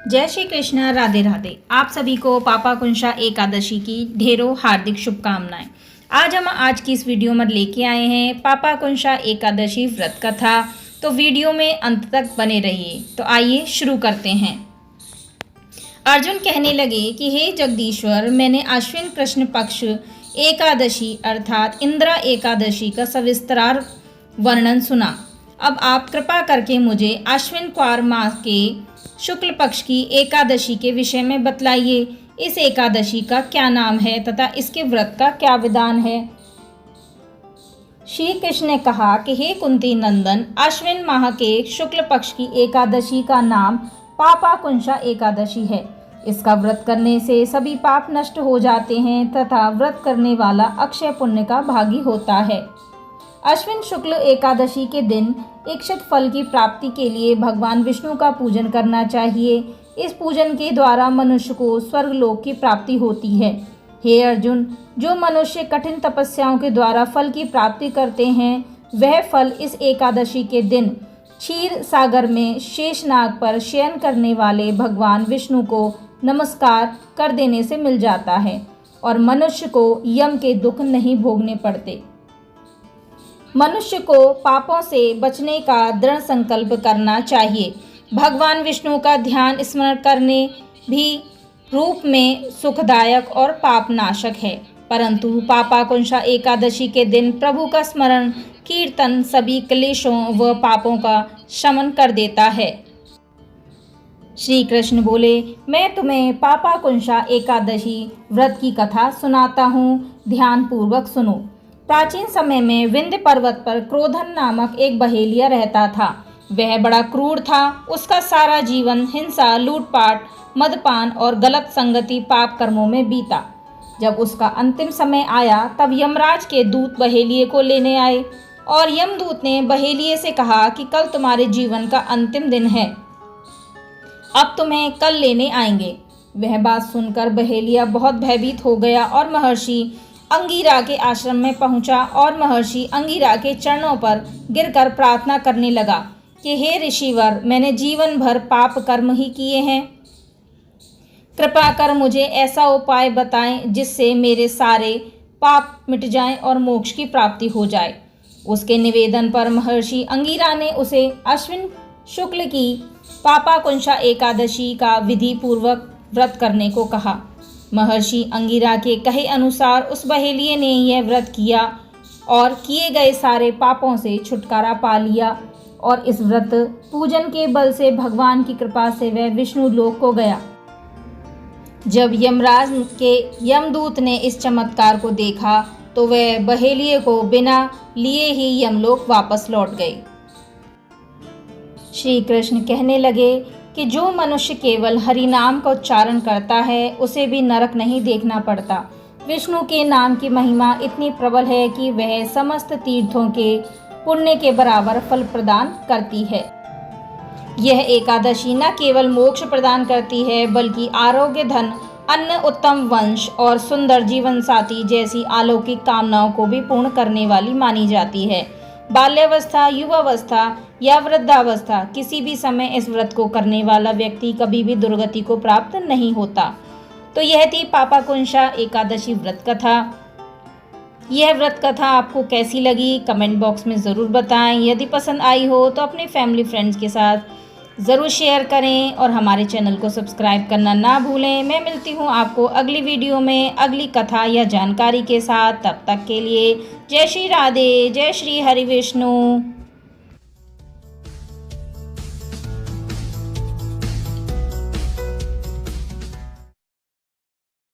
जय श्री कृष्ण। राधे राधे। आप सभी को पापाकुंशा एकादशी की ढेरों हार्दिक शुभकामनाएं। आज की इस वीडियो में लेके आए हैं पापाकुंशा एकादशी व्रत कथा। तो वीडियो में अंत तक बने रहिए। तो आइए शुरू करते हैं। अर्जुन कहने लगे कि हे जगदीश्वर, मैंने अश्विन कृष्ण पक्ष एकादशी अर्थात इंद्रा एकादशी का सविस्तार वर्णन सुना। अब आप कृपा करके मुझे अश्विन क्वार मास के शुक्ल पक्ष की एकादशी के विषय में बतलाइए। इस एकादशी का क्या नाम है तथा इसके व्रत का क्या विधान है। श्री कृष्ण ने कहा कि हे कुंती नंदन, अश्विन माह के शुक्ल पक्ष की एकादशी का नाम पापाकुंशा एकादशी है। इसका व्रत करने से सभी पाप नष्ट हो जाते हैं तथा व्रत करने वाला अक्षय पुण्य का भागी होता है। अश्विन शुक्ल एकादशी के दिन इच्छित फल की प्राप्ति के लिए भगवान विष्णु का पूजन करना चाहिए। इस पूजन के द्वारा मनुष्य को स्वर्गलोक की प्राप्ति होती है। हे अर्जुन, जो मनुष्य कठिन तपस्याओं के द्वारा फल की प्राप्ति करते हैं, वह फल इस एकादशी के दिन क्षीर सागर में शेषनाग पर शयन करने वाले भगवान विष्णु को नमस्कार कर देने से मिल जाता है और मनुष्य को यम के दुख नहीं भोगने पड़ते। मनुष्य को पापों से बचने का दृढ़ संकल्प करना चाहिए। भगवान विष्णु का ध्यान स्मरण करने भी रूप में सुखदायक और पापनाशक है, परंतु पापाकुंशा एकादशी के दिन प्रभु का स्मरण कीर्तन सभी क्लेशों व पापों का शमन कर देता है। श्री कृष्ण बोले, मैं तुम्हें पापाकुंशा एकादशी व्रत की कथा सुनाता हूँ, ध्यान पूर्वक सुनो। प्राचीन समय में विंध्य पर्वत पर क्रोधन नामक एक बहेलिया रहता था। वह बड़ा क्रूर था। उसका सारा जीवन हिंसा, लूटपाट, मदपान और गलत संगति पाप कर्मों में बीता। जब उसका अंतिम समय आया तब यमराज के दूत बहेलिये को लेने आए और यमदूत ने बहेलिये से कहा कि कल तुम्हारे जीवन का अंतिम दिन है, अब तुम्हें कल लेने आएंगे। वह बात सुनकर बहेलिया बहुत भयभीत हो गया और महर्षि अंगिरा के आश्रम में पहुंचा और महर्षि अंगिरा के चरणों पर गिरकर प्रार्थना करने लगा कि हे ऋषिवर, मैंने जीवन भर पाप कर्म ही किए हैं। कृपा कर मुझे ऐसा उपाय बताएं जिससे मेरे सारे पाप मिट जाएं और मोक्ष की प्राप्ति हो जाए। उसके निवेदन पर महर्षि अंगिरा ने उसे अश्विन शुक्ल की पापाकुंशा एकादशी का विधि पूर्वक व्रत करने को कहा। महर्षि अंगिरा के कहे अनुसार उस बहेलिये ने यह व्रत किया और किए गए सारे पापों से छुटकारा पा लिया और इस व्रत पूजन के बल से भगवान की कृपा से वह विष्णु लोक को गया। जब यमराज के यमदूत ने इस चमत्कार को देखा तो वह बहेलिये को बिना लिए ही यमलोक वापस लौट गए। श्री कृष्ण कहने लगे कि जो मनुष्य केवल हरि नाम का उच्चारण करता है उसे भी नरक नहीं देखना पड़ता। विष्णु के नाम की महिमा इतनी प्रबल है कि वह समस्त तीर्थों के पुण्य के बराबर फल प्रदान करती है। यह एकादशी न केवल मोक्ष प्रदान करती है बल्कि आरोग्य, धन, अन्न, उत्तम वंश और सुंदर जीवन साथी जैसी अलौकिक कामनाओं को भी पूर्ण करने वाली मानी जाती है। बाल्यावस्था, युवावस्था या वृद्धावस्था, किसी भी समय इस व्रत को करने वाला व्यक्ति कभी भी दुर्गति को प्राप्त नहीं होता। तो यह थी पापाकुंशा एकादशी व्रत कथा। यह व्रत कथा आपको कैसी लगी कमेंट बॉक्स में ज़रूर बताएं। यदि पसंद आई हो तो अपने फैमिली फ्रेंड्स के साथ ज़रूर शेयर करें और हमारे चैनल को सब्सक्राइब करना ना भूलें। मैं मिलती हूँ आपको अगली वीडियो में अगली कथा या जानकारी के साथ। तब तक के लिए जय श्री राधे, जय श्री हरि विष्णु।